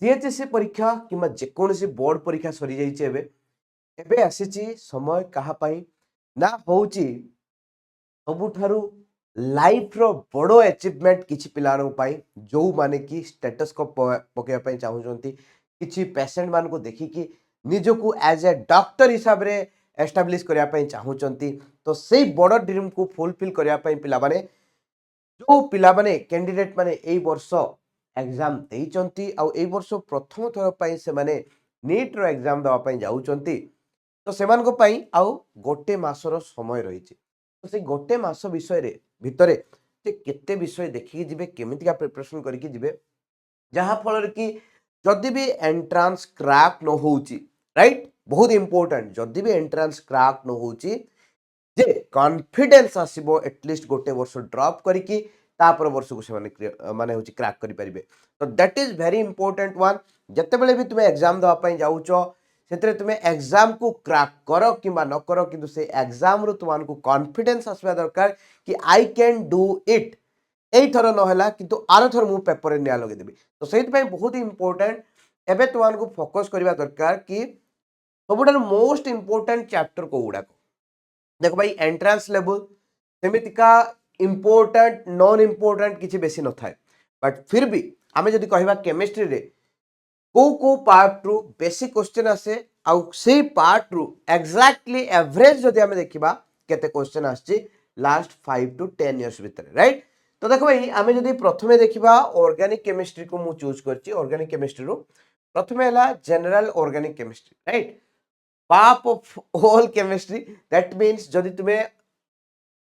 सीएचएससी परीक्षा किंवा जेकोसी बोर्ड परीक्षा सरी जाइए एबे आसीची समय कहा ना होची सबुठारु लाइफ रो बड़ो अचीवमेंट किछि पिलानो पाई जो माने कि स्टेटस्कोप पकेया पई चाहउचंती किछि पेशेंट मान को देखि कि निजको एज ए डॉक्टर हिसाब रे एस्टैब्लिश करिया पई चाहउचंती तो सेई बड़ ड्रीम को फुलफिल करिया पई पिला माने जो पिला माने कैंडिडेट माने एई वर्ष एग्जाम देइचंती आ एई वर्ष प्रथम थर पई से माने नीट रो एग्जाम दवा पई जाउचंती तो सेमान को पई आउ गोटे मासर समय रहिछि तो से गोटे मास विषय भितर से केते विषय देखिए जिबे केमितिका प्रिपरेशन करके जिबे जहाँ फल कि जदि भी एंट्रांस क्रैक न होउची राइट बहुत इंपोर्टेंट जदि भी एंट्रांस क्रैक न होउची जे कॉन्फिडेंस आसीबो एटलीस्ट गोटे वर्ष ड्रॉप करिकी तापर वर्ष को से माने होची क्रैक करि परिबे तो that is very important one जते बेले भी तुमे एग्जाम दवा पई जाउचो सेतरे तुमे एग्जाम को क्रैक करो किंबा न करो किंतु से एग्जाम रु तुमको कॉन्फिडेंस आसबा दरकार कि आई कैन डू इट एई थर न होला किंतु आरो थर मु पेपर रे निया लगे देबी तो सेति पई बहुत इंपोर्टेंट एबे तुमको फोकस करबा दरकार कि सबुठार मोस्ट इंपोर्टेंट चैप्टर को गुडा देखो भाई एंट्रांस लेवल सेमितिका इंपोर्टेंट नॉन इंपोर्टेंट किसी बेसी न थाए बट फिर भी आमे जदि कहबा केमिस्ट्री रे को पार्ट रु बेसिक क्वेश्चन आसे आउ से पार्ट रु एग्जैक्टली एवरेज जदि आमे देखिबा केते क्वेश्चन आछि लास्ट 5 to 10 इयर्स भीतर राइट तो देखो भाई आमे जदि प्रथमे देखिबा ऑर्गेनिक केमिस्ट्री को मु चूज करछि ऑर्गेनिक केमिस्ट्री रु प्रथमे हला जनरल ऑर्गेनिक केमिस्ट्री राइट पाप of all chemistry that means जदि तुमे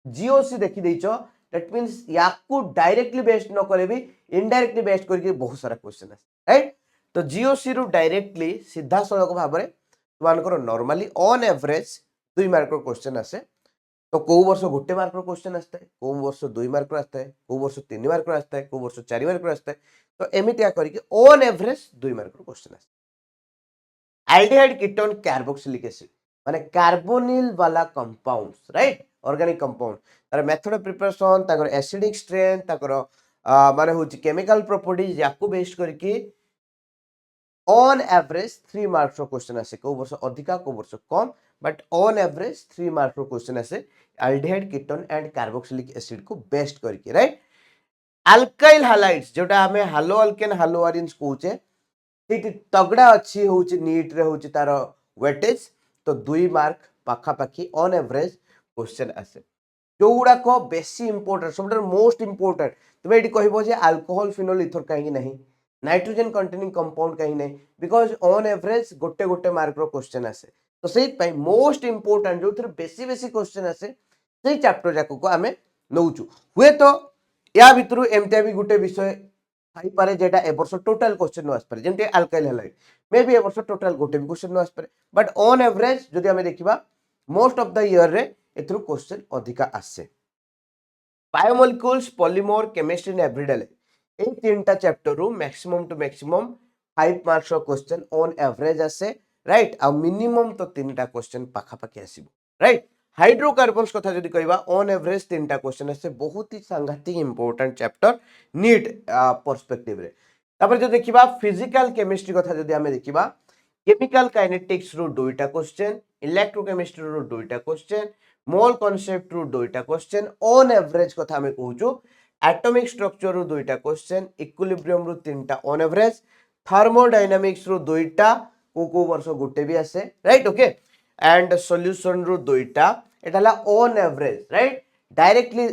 जीओसी देखि दैछो दैट मीन्स याकू डायरेक्टली बेस्ड न करे भी इनडायरेक्टली बेस्ड करके बहुत सारा क्वेश्चन आसे राइट तो जीओसी रु डायरेक्टली सीधा सड़क भाव में तुमको normally on average 2 mark question आसे तो कौ वर्ष गोटे मार्क क्वेश्चन आसता है कौ वर्ष 2 मार्क आसता है कौ वर्ष 3 मार्क आसता है कौ वर्ष 4 मार्क आसता है तो एमितिया करके ऑन एवरेज 2 मार्क क्वेश्चन आसता एल्डिहाइड कीटोन कार्बोक्सिलिक एसिड माने कार्बोनिल वाला कंपाउंड्स राइट ऑर्गेनिक कंपाउंड तार मेथड ऑफ प्रिपरेशन ताकर एसिडिक स्ट्रेंथ ताकर माने होची केमिकल प्रॉपर्टीज याकू बेस्ड करके ऑन एवरेज 3 मार्क्स क्वेश्चन आसे को वर्ष अधिका को वर्ष कम but on average 3 marks question आसे aldehyde ketone and carboxylic acid को बेस्ड करके राइट अल्काइल हालाइड्स जोटा हमें हालो अल्केन हालो अरेंज कहूचे ठीक तगड़ा अच्छी होची नीट रे होची तार वेटेज तो 2 मार्क पाखा पाखी ऑन एवरेज क्वेश्चन आसे जो गुडा को बेसी इंपोर्टेंट सब मोस्ट इंपोर्टेंट तुम ये कहबो जे अल्कोहल फिनोल इथर कहीं नहीं नाइट्रोजन कंटेनिंग कंपाउंड कहीं नहीं बिकॉज ऑन एवरेज गोटे गोटे मार्क रो क्वेश्चन आसे तो से मोस्ट इंपोर्टेंट जो थर बेसी बेसी क्वेश्चन आसे से चैप्टर जाको को आमे नउचु हुए तो या भितरु एमते भी गोटे विषय थाई पारे जेटा ए वर्ष टोटल क्वेश्चन न आस पारे जेंते अल्काइल हैलाइड मे बी ए वर्ष टोटल गोटे भी क्वेश्चन न आस पारे बट ऑन एवरेज जदि हमें देखिबा मोस्ट ऑफ द ईयर रे एथरु क्वेश्चन अधिका आसे biomolecules polymer chemistry and everyday ए तीनटा चैप्टर रु मैक्सिमम टू मैक्सिमम 5 मार्क्स रो क्वेश्चन ऑन एवरेज आसे राइट आ मिनिमम तो 3टा क्वेश्चन पाखा पाखी आसीबो राइट हाइड्रोकार्बन्स कथा जदि कहबा ऑन एवरेज 3टा क्वेश्चन आसे बहुत ही सांघातिक इंपोर्टेंट चैप्टर नीट पर्सपेक्टिव रे तापर जो देखिबा फिजिकल केमिस्ट्री कथा जदि हमें देखिबा केमिकल काइनेटिक्स रु 2टा क्वेश्चन इलेक्ट्रोकेमिस्ट्री रु 2टा क्वेश्चन मोल कांसेप्ट रु 2टा क्वेश्चन ऑन एवरेज कथा हमें कहूछु एटॉमिक स्ट्रक्चर रु 2टा क्वेश्चन इक्विलिब्रियम रु 3टा ऑन एवरेज थर्मोडायनामिक्स रु 2टा को वर्ष गोटे भी आसे राइट ओके एंड सॉल्यूशन रु 2टा एटाला ऑन एवरेज राइट डायरेक्टली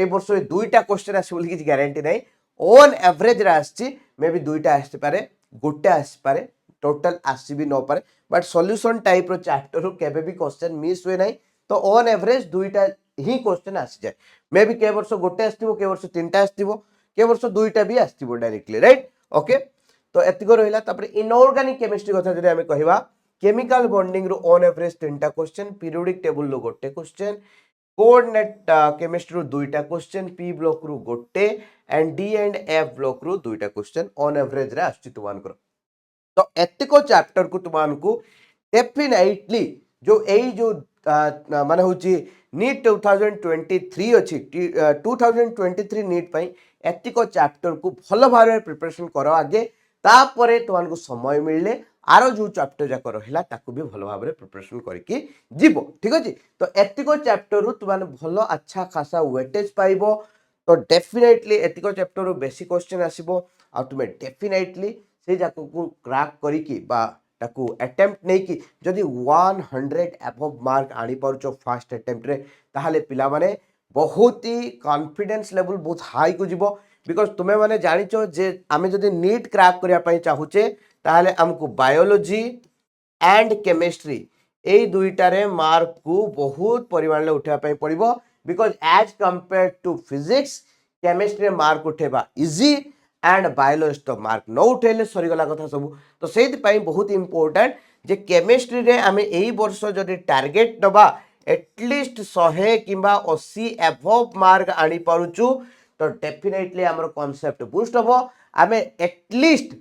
ए वर्ष 2टा क्वेश्चन आसे बोली कि गारंटी नहीं ऑन एवरेज रे आछि मे बी 2टा आसे पारे गोटे आसे पारे टोटल आसी भी न पारे बट सॉल्यूशन टाइप रो चैप्टर रु केबे भी क्वेश्चन मिस हुए नहीं तो ऑन एवरेज 2टा ही क्वेश्चन आसी जाए मे बी के वर्ष गोटे आस्तिबो के वर्ष 3टा आस्तिबो के वर्ष 2टा भी आस्तिबो डायरेक्टली राइट ओके तो एतिको रहिला तापर इनऑर्गेनिक केमिस्ट्री कथा जदि हमें कहबा केमिकल बॉन्डिंग रु ऑन एवरेज 3टा क्वेश्चन पीरियोडिक टेबल रो गोटे क्वेश्चन कोऑर्डिनेट केमिस्ट्री रु 2टा क्वेश्चन पी ब्लॉक रु गोटे and D and F block रु 2टा क्वेश्चन ऑन एवरेज रे आछि तुमानकर तो एतिको चैप्टर को तुमानकु डेफिनेटली जो एई जो माने होची नीट 2023 अछि 2023 नीट पई एतिको चैप्टर को भलो भारे प्रिपरेशन करो आगे तापरे तुमको समय मिलले आरो जो चैप्टर जाक रहिला ताकू भी भलो भाबरे प्रिपरेशन करके जीवो ठीक अछि। तो एतिको चैप्टर रु तुम भलो अच्छा खासा वेटेज पाइबो। तो डेफिनेटली एतिको चैप्टर रु बेसी क्वेश्चन आसीबो आ तुमे डेफिनेटली से जाको को क्रैक करिकी बा ताकू अटेम्प्ट नै कि जदि 100 अबव मार्क आनी पारुचो फर्स्ट अटेम्प्ट रे ताहाले पिला माने बहुत ही कॉन्फिडेंस लेवल बहुत हाई को जीवो। बिकॉज तुम्हें माने जानिचो जे आमे जदि नीट क्रैक करिया पई चाहुचे ताहाले हमको बायोलॉजी एंड केमिस्ट्री ए दुईटारे मार्क को बहुत परिमाण उठा पड़ो। Because as compare to physics chemistry mark उठेबा इजी एंड बायोलॉजी तो मार्क न उठेले सरीगला कथा सब। तो से बहुत इंपोर्टेंट जे केमिस्ट्री रे आमे एई वर्ष जदि टार्गेट दबा एटलिस्ट 100 किंबा 80 एबव मार्क आनी पारुचु तो डेफिनेटली हमर कांसेप्ट बूस्ट हबो। आमे एटलिस्ट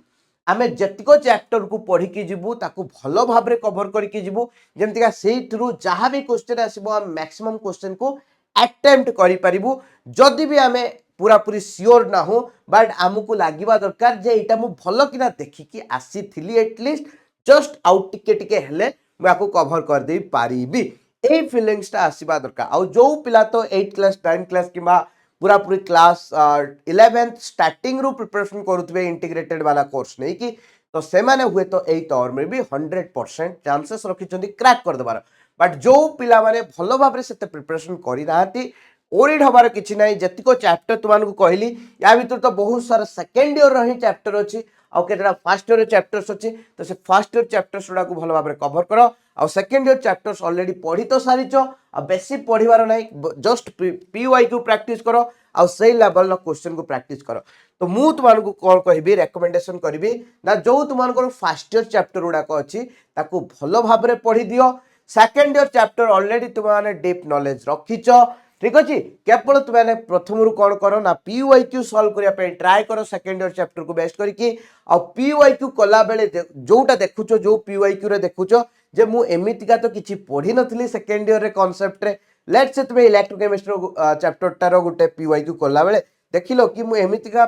आमे जतिको चैप्टर को पढ़ी की जीवु ताकू भलो भाबरे कवर करके जीवु जेमति का सेही थ्रू जहां भी क्वेश्चन आसीबो हम मैक्सिमम क्वेश्चन को अटेम्प्ट करि परिबु। जदि भी आमे पूरा पूरी श्योर ना हो बट आमको लागिबा दरकार जे एटा मु भलो किना देखिकी आसीथिली एटलिस्ट जस्ट आउट टिके टिके हेले मु आको कवर कर दे पारिबी ए फीलिंग्स ता आसीबा दरकार। आ जो पिला तो 8 क्लास 9 क्लास किबा पूरा पूरी क्लास 11th स्टार्टिंग रु प्रिपरेशन करुथबे इंटीग्रेटेड वाला कोर्स नहीं कि तो से माने हुए तो 8 आवर में भी 100% चांसेस रखी क्रैक कर देबार। बट जो पिला माने भलो भाबरे सेते प्रिपरेशन करि नाहंती ओरिड हबार किछि नाही। जतिको चैप्टर तुमानकु कहली या भीतर तो बहुत सारा सेकंड ईयर रही चैप्टर अछि आ केतरा फर्स्ट ईयर चैप्टर्स अछि। तो से फर्स्ट ईयर चैप्टर्स गुडा को भलो भाबरे कवर करो आ सेकंड ईयर चैप्टर्स ऑलरेडी पढ़ी तो सारिचो आ बेसी पढ़िबार नाही जस्ट पीवाईक्यू प्रैक्टिस करो आ सही लेवल लो क्वेश्चन को प्रैक्टिस करो। तो मु तुमानकु कोन कहबी रेकमेंडेशन करबी ना जो तुमानकर फर्स्ट ईयर चैप्टर गुडा को अछि ताकू भलो भाबरे पढ़ी दियो। Second year chapter already Tumane deep knowledge रखिचो ठीक अछि। केवल तुमाने प्रथम रु कोन करो ना पीवाईक्यू सॉल्व करिया पे ट्राई करो सेकंड ईयर चैप्टर को बेस्ट करके आ पीवाईक्यू कला बेले जोटा देखुचो जो पीवाईक्यू रे देखुचो जे मु एमितिका तो किछि पढ़ी नथली सेकंड ईयर रे कांसेप्ट रे लेट्स से तुमे इलेक्ट्रोकेमिस्ट्री चैप्टर टारो गुटे पीवाईक्यू कला बेले देखिलो कि मु एमितिका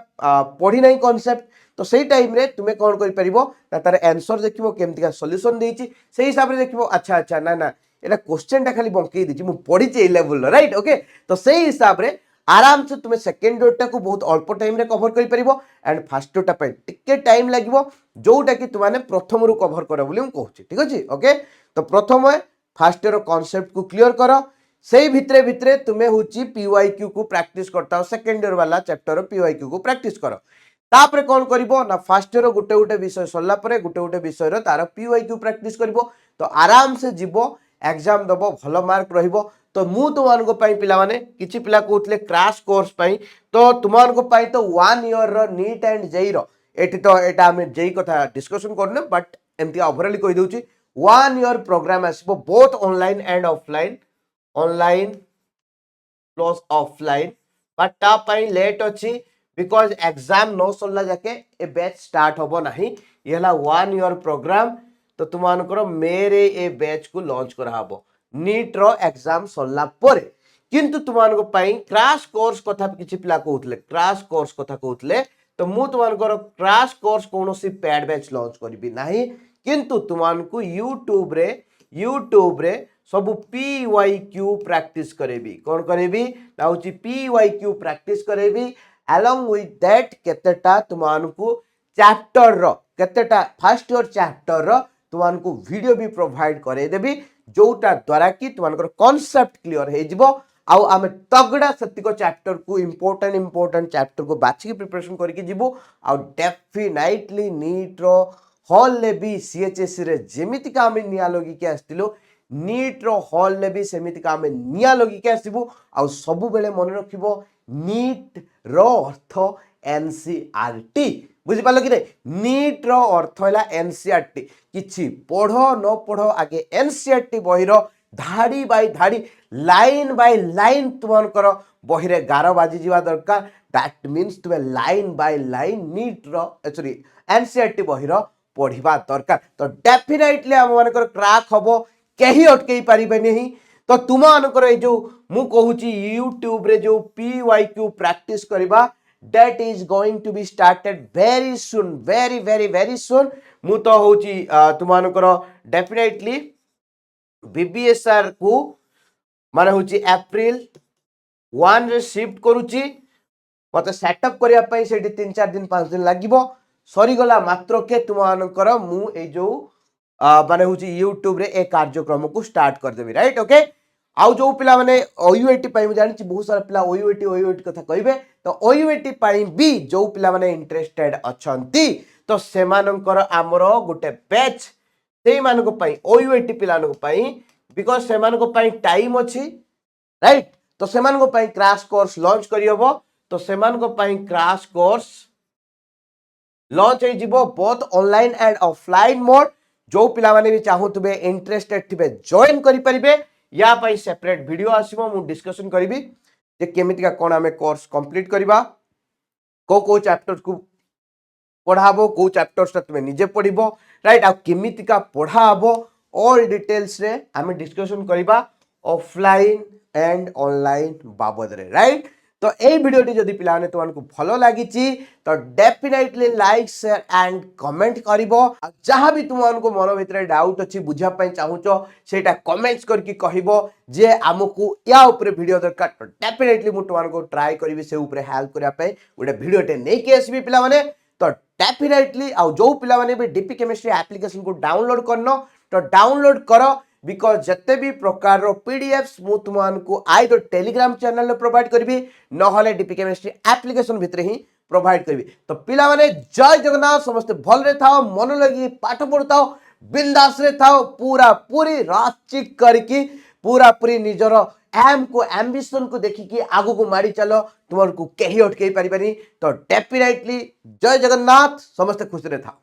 पढ़ी नाही कांसेप्ट तो सही टाइम रे तुमे कोन करि परिबो ना तार आंसर देखिबो केमतिका सॉल्यूशन देइछि सेही हिसाब रे देखिबो अच्छा अच्छा ना ना एटा क्वेश्चन टा खाली बंकई दिछि मु पढ़ी ए लेवल राइट ओके। तो सही हिसाब रे आराम से तुमे सेकंड ईयर टा को बहुत अल्प टाइम रे कवर करि परिबो एंड फर्स्ट ईयर टा पे टिके टाइम लागिबो जोटा कि तुमाने प्रथम रु कवर करो बोली मु कहूछि ठीक अछि ओके। तो प्रथम फर्स्ट ईयर कांसेप्ट को क्लियर करो सेही भितरे भितरे तुमे होची पीवाईक्यू को प्रैक्टिस करता हो सेकंड ईयर वाला चैप्टर पीवाईक्यू को प्रैक्टिस करो। तापरे कौन करिवो ना फर्स्ट ईयर गोटे गोटे विषय सरला परे गोटे गोटे विषय रो तार पीवाईक्यू प्रैक्टिस करिवो तो आराम से जीवो एग्जाम दबो भलो मार्क रहिबो। तो मु तुमानको पई पिला माने किछि पिला कहउतले क्रैश कोर्स पई तो तुमानको पई तो 1 ईयर रो नीट एंड जेई रो एटी तो एटा हम जेई कथा डिस्कशन करने बट एमती ओवरऑल कहि दउची 1 ईयर प्रोग्राम आसीबो both online and offline online plus offline but ता पई लेट अछि बिकॉज एग्जाम नो सरला जाके ए बैच स्टार्ट होबो नाही ये हला 1 ईयर प्रोग्राम। तो तुमानकर मेरे ए बैच को लॉन्च कराबो नीट रो एग्जाम सरला परे किंतु तुमानको पई क्रैश कोर्स कथा किछि पिला कहउतले क्रैश कोर्स कथा कहउतले तो मु तुमानकर क्रैश कोर्स कोनोसी पैड बैच लॉन्च करबी नाही किंतु तुमानको यूट्यूब रे सब पीवाईक्यू प्रैक्टिस करेबी कोन करेबी ना होची पीवाईक्यू प्रैक्टिस करेबी along with that केतेटा तुमानको चैप्टर रो केतेटा फर्स्ट ईयर चैप्टर रो तुमानको वीडियो भी प्रोवाइड करे देबी जोटा द्वारा कि तुमानकर कांसेप्ट क्लियर हे जिवो आउ आमे तगड़ा सतिको चैप्टर को इंपोर्टेंट चैप्टर को बाछि प्रिपरेशन करके जिवो आउ डेफिनेटली नीट रो हॉल ले भी सीएचएससी रे जेमिति का आमे निया लगी के आस्तिलो नीट रो हॉल ले भी सेमिति का आमे निया लगी के आसिबो आउ सब बेले मन रखिबो नीट रो अर्थ एनसीईआरटी बुझी पालो कि नीट रो अर्थ हैला एनसीईआरटी किछि पढ़ो न पढ़ो आगे एनसीईआरटी बही रो धाड़ी बाय धाड़ी लाइन बाय लाइन तुमनकर बही रे गार बाजी जीवा दरकार दैट मींस तुमे लाइन बाय लाइन नीट रो सॉरी एनसीईआरटी बही रो पढ़िबा दरकार। तो डेफिनेटली हम मानकर क्रैक हबो केही अटकेई पारिबे नहीं। तो तुम मानकर ए जो मु कहूची यूट्यूब रे जो पीवाईक्यू प्रैक्टिस करबा that is going to be started very soon, very soon. मु तो होची तुमानकर डेफिनेटली बीबीएसआर को माने होची अप्रैल 1 रे शिफ्ट करूची मत सेटअप करिया पई सेठी 3-4 दिन 5 दिन लागिबो सरीगला मात्र के तुमानकर मु ए जो माने होची यूट्यूब रे ए कार्यक्रम को स्टार्ट कर देबी राइट ओके आउ जो पिला माने ओयूएटी पाई जानी बहुत सारा पिला ओयूएटी कथा कहबे तो ओयूएटी पाई भी जो पिला माने इंटरेस्टेड अछंती तो सेमानकर आमर गोटे बैच से मानको पाई ओयूएटी पिलानको पाई बिकॉज़ सेमानको पाई टाइम अछि राइट तो सेमानको पाई क्रैश कोर्स लॉन्च करियबो तो सेमानको पाई क्रैश कोर्स लॉन्च हो जिवो both online and offline mode जो पिला माने भी चाहूतबे इंटरेस्टेड थिबे जॉइन करि परिबे या पाई सेपरेट वीडियो आसीबो मु डिस्कशन करिवि जे केमितिका कोन हमें कोर्स कंप्लीट करिबा को चैप्टर को पढ़ाबो को चैप्टर्स तुम निजे पढ़िबो राइट आ केमितिका पढ़ाबो ऑल डिटेल्स रे हमें डिस्कशन करिबा ऑफलाइन एंड ऑनलाइन बाबद रे राइट तो ए वीडियोटी जदि पिलाने तुमको भलो लागिची तो definitely like share and comment करिवो जहां भी तुमको मन भीतर डाउट अछि बुझा पई चाहूचो सेटा कमेंट्स करके कहिवो जे हमकु या ऊपर वीडियो दरकार तो डेफिनेटली मु तुमको ट्राई करिवि से ऊपर हेल्प करिया पई उडे वीडियोटे नै के एसबी पिला माने तो डेफिनेटली आ जो पिला माने भी डीपी केमिस्ट्री एप्लीकेशन को डाउनलोड करनो तो डाउनलोड करो बिकॉज जते भी प्रकार रो पीडीएफ्स मु तुमको आई तो टेलीग्राम चैनल में प्रोवाइड करबी नहले डीपी केमिस्ट्री एप्लीकेशन भितर ही प्रोवाइड करबी तो पिला माने जय जगन्नाथ समस्त भल रे थाओ मन लगी पाठ पढ़ताओ बिंदास रे थाओ पूरा पूरी रात चिक करके पूरा पूरी निजर एम को एम्बिशन को देखिकी आगु को मारी चलो तुमको केही अटकई पारिबानी तो डेफिनेटली जय जगन्नाथ समस्त खुश रे थाओ।